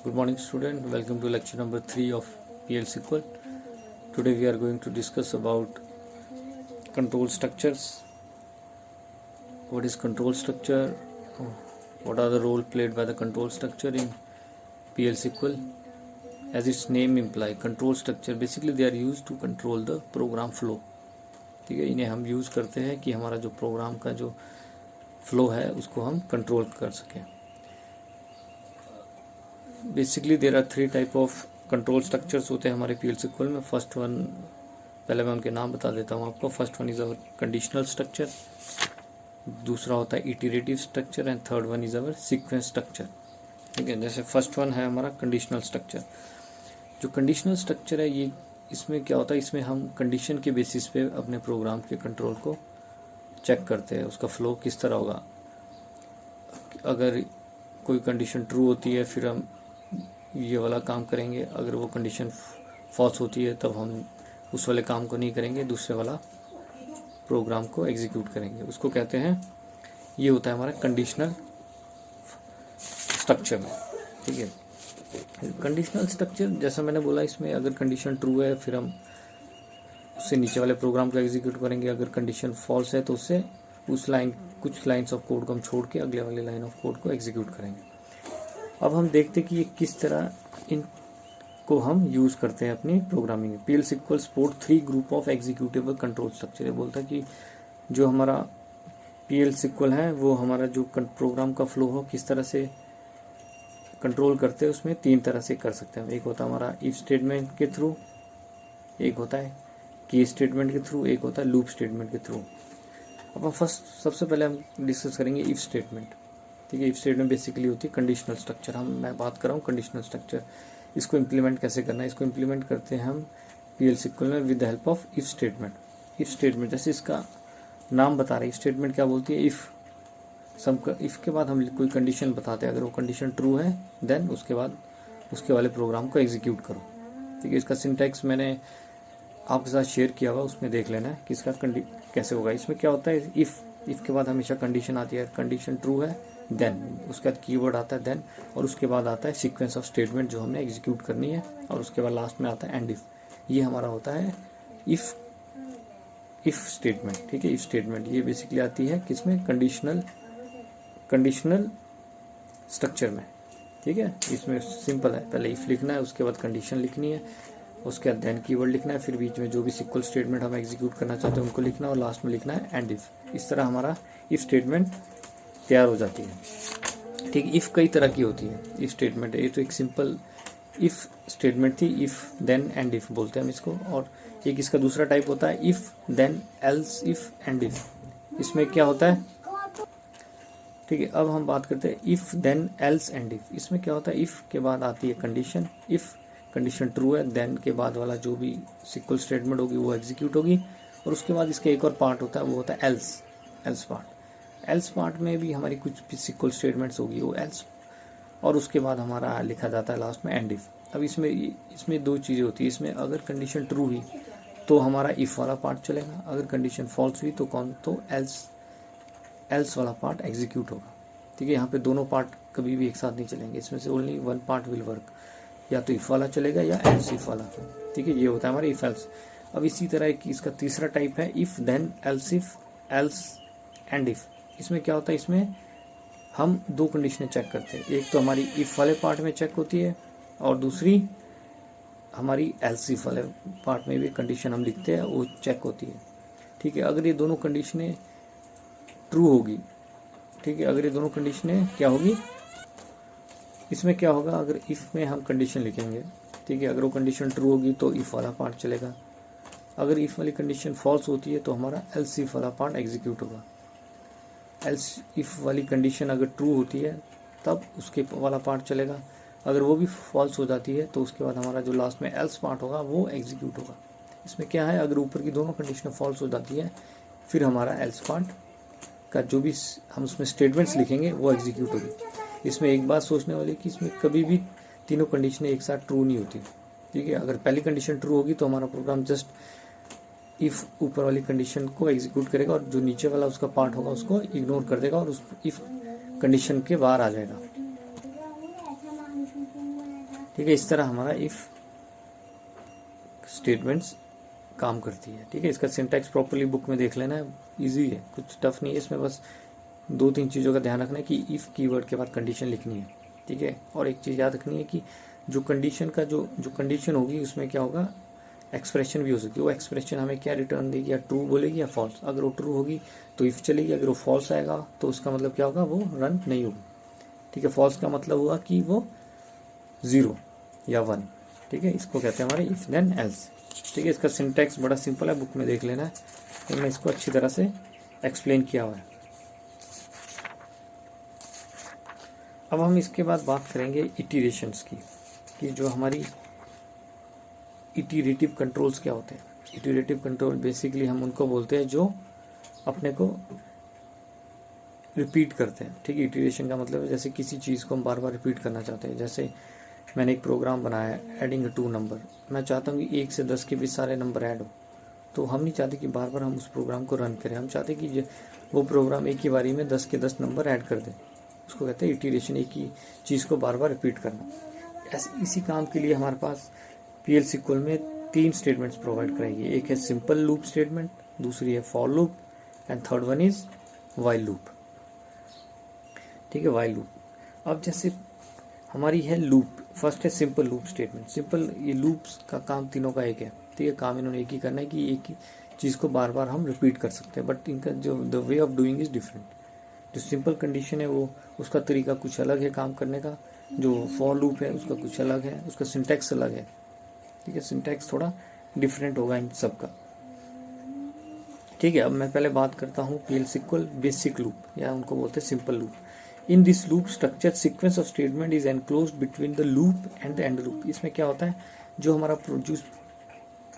Good morning student, welcome to lecture number 3 of PL SQL. Today we are going to discuss about control structures. What is control structure? What are the role played by the control structure in PL SQL? As its name implies, control structure basically they are used to control the program flow. ठीक है, इन्हें हम use करते हैं कि हमारा जो programme का जो फ्लो है उसको हम कंट्रोल कर सकें. Basically there are 3 type of control structures होते हैं हमारे PL SQL में. फर्स्ट वन, पहले मैं उनके नाम बता देता हूँ आपको. First one is our conditional structure, दूसरा होता है iterative structure and third one is our sequence structure. ठीक है, जैसे फर्स्ट वन है हमारा कंडीशनल स्ट्रक्चर. जो कंडीशनल स्ट्रक्चर है ये इसमें क्या होता है, इसमें हम कंडीशन के बेसिस पे अपने प्रोग्राम के कंट्रोल को चेक करते हैं, उसका फ्लो किस तरह होगा. अगर कोई कंडीशन ट्रू होती है फिर हम ये वाला काम करेंगे, अगर वो कंडीशन फॉल्स होती है तब हम उस वाले काम को नहीं करेंगे, दूसरे वाला प्रोग्राम को एग्जीक्यूट करेंगे. उसको कहते हैं, ये होता है हमारा कंडीशनल स्ट्रक्चर में. ठीक है, कंडीशनल स्ट्रक्चर जैसा मैंने बोला, इसमें अगर कंडीशन ट्रू है फिर हम उससे नीचे वाले प्रोग्राम को एग्जीक्यूट करेंगे, अगर कंडीशन फॉल्स है तो उससे कुछ लाइन्स ऑफ कोड को हम छोड़ के अगले वाले लाइन ऑफ कोड को एग्जीक्यूट करेंगे. अब हम देखते हैं कि ये किस तरह इनको हम यूज़ करते हैं अपनी प्रोग्रामिंग में. PL SQL support 3 group of executable control structure. ये बोलता है कि जो हमारा PL SQL है वो हमारा जो प्रोग्राम का फ्लो हो किस तरह से कंट्रोल करते हैं, उसमें 3 तरह से कर सकते हैं. एक होता है हमारा इफ स्टेटमेंट के थ्रू, एक होता है की स्टेटमेंट के थ्रू, एक होता है लूप स्टेटमेंट के थ्रू. अब हम सबसे पहले हम डिस्कस करेंगे इफ स्टेटमेंट. ठीक है, इफ स्टेटमेंट बेसिकली होती है कंडीशनल स्ट्रक्चर. मैं बात कर रहा हूँ कंडीशनल स्ट्रक्चर. इसको इम्प्लीमेंट कैसे करना है, इसको इम्प्लीमेंट करते हैं हम PL SQL में with the help of if statement. If statement जैसे इसका नाम बता रही है, स्टेटमेंट क्या बोलती है, इफ के बाद हम कोई कंडीशन बताते हैं, अगर वो कंडीशन ट्रू है देन उसके बाद उसके वाले प्रोग्राम को एग्जीक्यूट करो. ठीक है, इसका सिंटैक्स मैंने आपके साथ शेयर किया हुआ, उसमें देख लेना है कि इसका कैसे होगा. इसमें क्या होता है, इफ के बाद हमेशा कंडीशन आती है, कंडीशन ट्रू है देन उसके बाद कीवर्ड आता है देन, और उसके बाद आता है सीक्वेंस ऑफ स्टेटमेंट जो हमने एग्जीक्यूट करनी है, और उसके बाद लास्ट में आता है एंड इफ. ये हमारा होता है इफ स्टेटमेंट. ठीक है, इफ स्टेटमेंट ये बेसिकली आती है किसमें, कंडीशनल स्ट्रक्चर में. ठीक है, इसमें सिंपल है, पहले इफ लिखना है, उसके बाद कंडीशन लिखनी है, उसके बाद देन कीवर्ड लिखना है, फिर बीच में जो भी सिक्वल स्टेटमेंट हम एग्जीक्यूट करना चाहते हैं उनको लिखना है, और लास्ट में लिखना है एंड इफ. इस तरह हमारा इफ स्टेटमेंट तैयार हो जाती है. ठीक, इफ कई तरह की होती है. इफ स्टेटमेंट ये तो एक सिंपल इफ स्टेटमेंट थी, इफ देन एंड इफ बोलते हैं हम इसको. और एक इसका दूसरा टाइप होता है if then else if end if. इसमें क्या होता है, ठीक है, अब हम बात करते हैं if then else end if. इसमें क्या होता है, इफ के बाद आती है कंडीशन, इफ कंडीशन ट्रू है देन के बाद वाला जो भी सिक्वल स्टेटमेंट होगी वो एग्जीक्यूट होगी, और उसके बाद इसका एक और पार्ट होता है वो होता है एल्स पार्ट. एल्स पार्ट में भी हमारी कुछ सिक्वल स्टेटमेंट्स होगी वो एल्स, और उसके बाद हमारा लिखा जाता है लास्ट में एंड इफ. अब इसमें 2 चीज़ें होती है. इसमें अगर कंडीशन ट्रू हुई तो हमारा इफ वाला पार्ट चलेगा, अगर कंडीशन फॉल्स हुई तो एल्स वाला पार्ट एग्जीक्यूट होगा. ठीक है, यहाँ पे दोनों पार्ट कभी भी एक साथ नहीं चलेंगे, इसमें से only one part will work, या तो इफ वाला चलेगा या एल्स इफ वाला. ठीक है, ये होता है हमारा इफ एल्स. अब इसी तरह की इसका तीसरा टाइप है if then else if else end if. इसमें क्या होता है, इसमें हम 2 कंडीशनें चेक करते हैं. एक तो हमारी इफ वाले पार्ट में चेक होती है, और दूसरी हमारी एल्स इफ वाले पार्ट में भी कंडीशन हम लिखते हैं वो चेक होती है. ठीक है, अगर ये दोनों कंडीशनें ट्रू होगी, ठीक है, अगर ये दोनों कंडीशनें क्या होगी, इसमें क्या होगा, अगर इफ में हम कंडीशन लिखेंगे, ठीक है, अगर वो कंडीशन ट्रू होगी तो इफ वाला पार्ट चलेगा, अगर इफ वाली कंडीशन फॉल्स होती है तो हमारा एल्स इफ वाला पार्ट एग्जीक्यूट होगा. एल्स इफ वाली कंडीशन अगर ट्रू होती है तब उसके वाला पार्ट चलेगा, अगर वो भी फॉल्स हो जाती है तो उसके बाद हमारा जो लास्ट में एल्स पार्ट होगा वो एग्जीक्यूट होगा. इसमें क्या है, अगर ऊपर की दोनों कंडीशन फॉल्स हो जाती है फिर हमारा एल्स पार्ट का जो भी हम उसमें स्टेटमेंट्स लिखेंगे वो एग्जीक्यूट होगी. इसमें एक बात सोचने वाली कि इसमें कभी भी तीनों कंडीशनें एक साथ ट्रू नहीं होती. ठीक है, अगर पहली कंडीशन ट्रू होगी तो हमारा प्रोग्राम जस्ट इफ ऊपर वाली कंडीशन को एग्जीक्यूट करेगा, और जो नीचे वाला उसका पार्ट होगा उसको इग्नोर कर देगा और उस इफ कंडीशन के बाहर आ जाएगा. ठीक है, इस तरह हमारा इफ स्टेटमेंट्स काम करती है। ठीक है, इसका सिंटैक्स प्रॉपर्ली बुक में देख लेना है, इजी है, कुछ टफ नहीं है इसमें, बस 2-3 चीज़ों का ध्यान रखना है कि इफ़ कीवर्ड के बाद कंडीशन लिखनी है। ठीक है, और एक चीज़ याद रखनी है कि जो कंडीशन का जो कंडीशन होगी उसमें क्या होगा, एक्सप्रेशन भी हो सकती है। वो एक्सप्रेशन हमें क्या रिटर्न देगी, या ट्रू बोलेगी या फॉल्स। अगर वो ट्रू होगी तो इफ़ चलेगी, अगर वो फॉल्स आएगा तो उसका मतलब क्या होगा, वो रन नहीं होगी। ठीक है, फॉल्स का मतलब हुआ कि वो 0 या 1। ठीक है, इसको कहते हैं हमारे इफ देन एल्स। ठीक है, इसका सिंटैक्स बड़ा सिंपल है, बुक में देख लेना है, तो मैं इसको अच्छी तरह से एक्सप्लेन किया हुआ है। अब हम इसके बाद बात करेंगे इटरेशंस की, कि जो हमारी इटरेटिव कंट्रोल्स क्या होते हैं। इटरेटिव कंट्रोल बेसिकली हम उनको बोलते हैं जो अपने को रिपीट करते हैं। ठीक है, इटरेशन का मतलब है जैसे किसी चीज़ को हम बार बार रिपीट करना चाहते हैं। जैसे मैंने एक प्रोग्राम बनाया है एडिंग 2 नंबर, मैं चाहता हूँ कि 1 से 10 के बीच सारे नंबर ऐड हो, तो हम नहीं चाहते कि बार बार हम उस प्रोग्राम को रन करें, हम चाहते कि वो प्रोग्राम एक ही बारी में 10 के 10 नंबर ऐड कर दे। उसको कहते हैं इटरेशन, एक ही चीज़ को बार बार रिपीट करना। इसी काम के लिए हमारे पास PL SQL में 3 स्टेटमेंट्स प्रोवाइड कराएगी। एक है सिंपल लूप स्टेटमेंट, दूसरी है for loop, and third one is while loop. ठीक है, वाइल लूप। अब जैसे हमारी है लूप, फर्स्ट है सिंपल लूप स्टेटमेंट। सिंपल, ये लूप्स का काम तीनों का एक है। ठीक है, काम इन्होंने एक ही करना है कि एक ही चीज़ को बार बार हम रिपीट कर सकते हैं, बट इनका जो the way of doing is different. जो सिंपल कंडीशन है वो उसका तरीका कुछ अलग है काम करने का, जो फॉर लूप है उसका कुछ अलग है, उसका सिंटैक्स अलग है। ठीक है, सिंटैक्स थोड़ा डिफरेंट होगा इन सब का। ठीक है, अब मैं पहले बात करता हूँ PL SQL बेसिक लूप, या उनको बोलते हैं simple loop. In this loop structure sequence of statement is enclosed between the loop and the end loop. इसमें क्या होता है, जो हमारा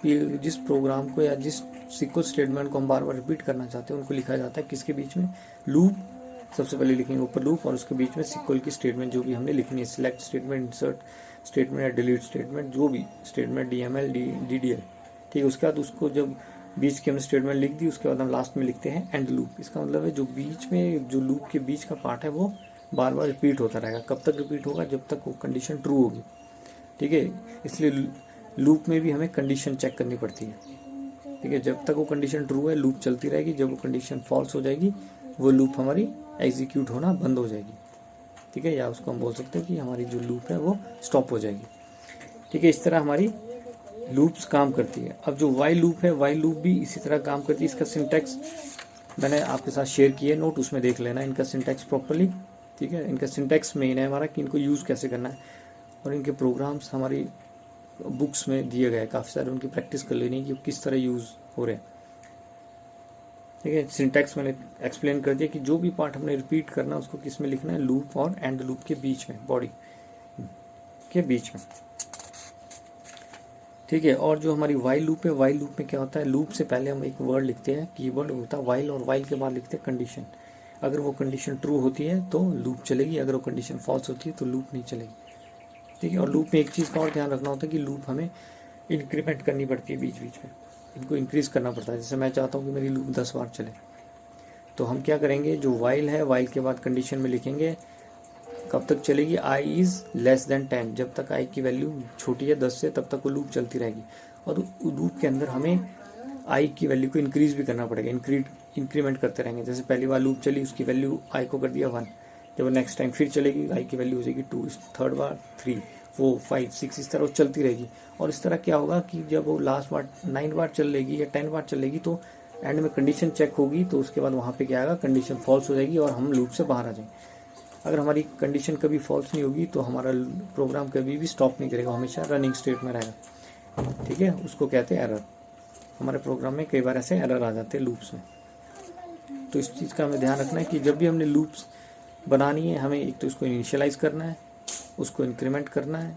जिस प्रोग्राम को या जिस SQL स्टेटमेंट को हम बार बार रिपीट करना चाहते हैं उनको लिखा जाता है किसके बीच में, लूप। सबसे पहले लिखेंगे ऊपर लूप, और उसके बीच में SQL की स्टेटमेंट जो भी हमने लिखनी है, सिलेक्ट स्टेटमेंट, इंसर्ट स्टेटमेंट या डिलीट स्टेटमेंट, जो भी स्टेटमेंट, DML, DDL। ठीक है, उसके बाद उसको जब बीच की हमने स्टेटमेंट लिख दी, उसके बाद हम लास्ट में लिखते हैं एंड लूप। इसका मतलब है जो बीच में, जो लूप के बीच का पार्ट है वो बार बार रिपीट होता रहेगा। कब तक रिपीट होगा, जब तक वो कंडीशन ट्रू होगी। ठीक है, इसलिए लूप में भी हमें कंडीशन चेक करनी पड़ती है। ठीक है, जब तक वो कंडीशन ट्रू है लूप चलती रहेगी, जब वो कंडीशन फॉल्स हो जाएगी वो लूप हमारी एग्जीक्यूट होना बंद हो जाएगी। ठीक है, या उसको हम बोल सकते हैं कि हमारी जो लूप है वो स्टॉप हो जाएगी। ठीक है, इस तरह हमारी लूप्स काम करती है। अब जो वाइल लूप है, वाइल लूप भी इसी तरह काम करती है। इसका सिंटैक्स मैंने आपके साथ शेयर किया नोट, उसमें देख लेना इनका सिंटैक्स प्रॉपर्ली। ठीक है, इनका सिंटैक्स मेन है हमारा कि इनको यूज़ कैसे करना है, और इनके प्रोग्राम्स हमारी बुक्स में दिए गए, काफ़ी सारे, उनकी प्रैक्टिस कर लेनी है कि किस तरह यूज़ हो रहे हैं। ठीक है, सिंटैक्स मैंने एक्सप्लेन कर दिया कि जो भी पार्ट हमने रिपीट करना है उसको किस में लिखना है, लूप और एंड लूप के बीच में, बॉडी के बीच में। ठीक है, और जो हमारी वाइल लूप है, वाइल लूप में क्या होता है, लूप से पहले हम एक वर्ड लिखते हैं, कीवर्ड होता है वाइल, और वाइल के बाद लिखते हैं कंडीशन। अगर वो कंडीशन ट्रू होती है तो लूप चलेगी, अगर वो कंडीशन फॉल्स होती है तो लूप नहीं चलेगी। ठीक है, और लूप में एक चीज़ का और ध्यान रखना होता है कि लूप हमें इंक्रीमेंट करनी पड़ती है, बीच बीच में इनको इंक्रीज करना पड़ता है। जैसे मैं चाहता हूँ कि मेरी लूप 10 बार चले, तो हम क्या करेंगे, जो वाइल है, वाइल के बाद कंडीशन में लिखेंगे कब तक चलेगी, i इज़ लेस देन 10, जब तक i की वैल्यू छोटी है 10 से तब तक वो लूप चलती रहेगी। और लूप के अंदर हमें i की वैल्यू को इंक्रीज भी करना पड़ेगा, इंक्रीमेंट करते रहेंगे। जैसे पहली बार लूप चली, उसकी वैल्यू i को कर दिया 1, जब नेक्स्ट टाइम फिर चलेगी i की वैल्यू हो जाएगी 2, थर्ड बार 3, 4, 5, 6, इस तरह वो चलती रहेगी। और इस तरह क्या होगा कि जब वो लास्ट बार 9 बार चलेगी या 10 बार चलेगी तो एंड में कंडीशन चेक होगी, तो उसके बाद वहाँ पे क्या आएगा, कंडीशन फॉल्स हो जाएगी और हम लूप से बाहर आ जाएंगे। अगर हमारी कंडीशन कभी फॉल्स नहीं होगी तो हमारा प्रोग्राम कभी भी स्टॉप नहीं करेगा, हमेशा रनिंग स्टेट में रहेगा। ठीक है, उसको कहते हैं एरर। हमारे प्रोग्राम में कई बार ऐसे एरर आ जाते हैं लूप्स में, तो इस चीज़ का हमें ध्यान रखना है कि जब भी हमने लूप्स बनानी है, हमें एक तो इसको इनिशियलाइज करना है, उसको इंक्रीमेंट करना है।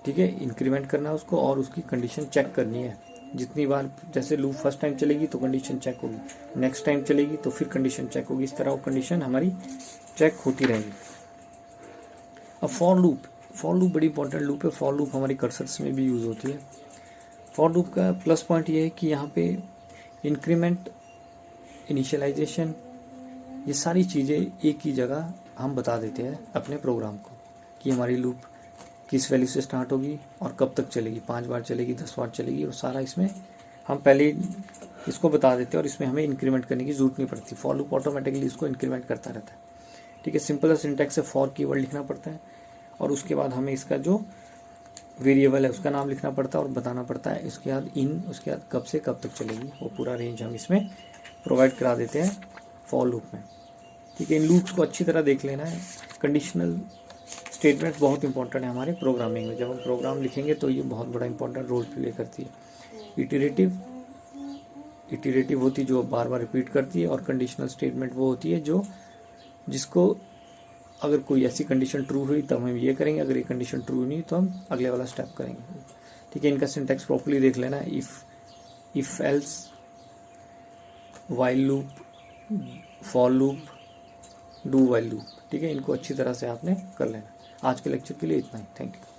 ठीक है, इंक्रीमेंट करना है उसको, और उसकी कंडीशन चेक करनी है जितनी बार। जैसे लूप फर्स्ट टाइम चलेगी तो कंडीशन चेक होगी, नेक्स्ट टाइम चलेगी तो फिर कंडीशन चेक होगी, इस तरह वो कंडीशन हमारी चेक होती रहेगी। अब फॉर लूप बड़ी इंपॉर्टेंट लूप है। फॉर लूप हमारी कर्सर्स में भी यूज़ होती है। फॉर लूप का प्लस पॉइंट ये है कि यहाँ पे इंक्रीमेंट, इनिशियलाइजेशन, ये सारी चीज़ें एक ही जगह हम बता देते हैं अपने प्रोग्राम को। कि हमारी लूप किस वैल्यू से स्टार्ट होगी और कब तक चलेगी, 5 बार चलेगी, 10 बार चलेगी, और सारा इसमें हम पहले ही इसको बता देते हैं और इसमें हमें इंक्रीमेंट करने की जरूरत नहीं पड़ती। फॉर लूप ऑटोमेटिकली इसको इंक्रीमेंट करता रहता है। ठीक है, सिंपल सिंटैक्स से फॉर कीवर्ड लिखना पड़ता है और उसके बाद हमें इसका जो वेरिएबल है उसका नाम लिखना पड़ता है और बताना पड़ता है, इसके बाद इन, उसके बाद कब से कब तक चलेगी, वो पूरा रेंज हम इसमें प्रोवाइड करा देते हैं फॉर लूप में। ठीक है, इन लूप्स को अच्छी तरह देख लेना है। कंडीशनल स्टेटमेंट बहुत इंपॉर्टेंट है हमारे प्रोग्रामिंग में। जब हम प्रोग्राम लिखेंगे तो ये बहुत बड़ा इंपॉर्टेंट रोल प्ले करती है। इटरेटिव होती है जो बार बार रिपीट करती है, और कंडीशनल स्टेटमेंट वो होती है जो जिसको अगर कोई ऐसी कंडीशन ट्रू हुई तब हम ये करेंगे, अगर ये कंडीशन ट्रू नहीं तो हम अगले वाला स्टेप करेंगे। ठीक है, इनका सिंटैक्स प्रॉपर्ली देख लेना है। If else, while loop, for loop, do while loop. ठीक है, इनको अच्छी तरह से आपने कर लेना। आज के लेक्चर के लिए इतना ही। Thank you.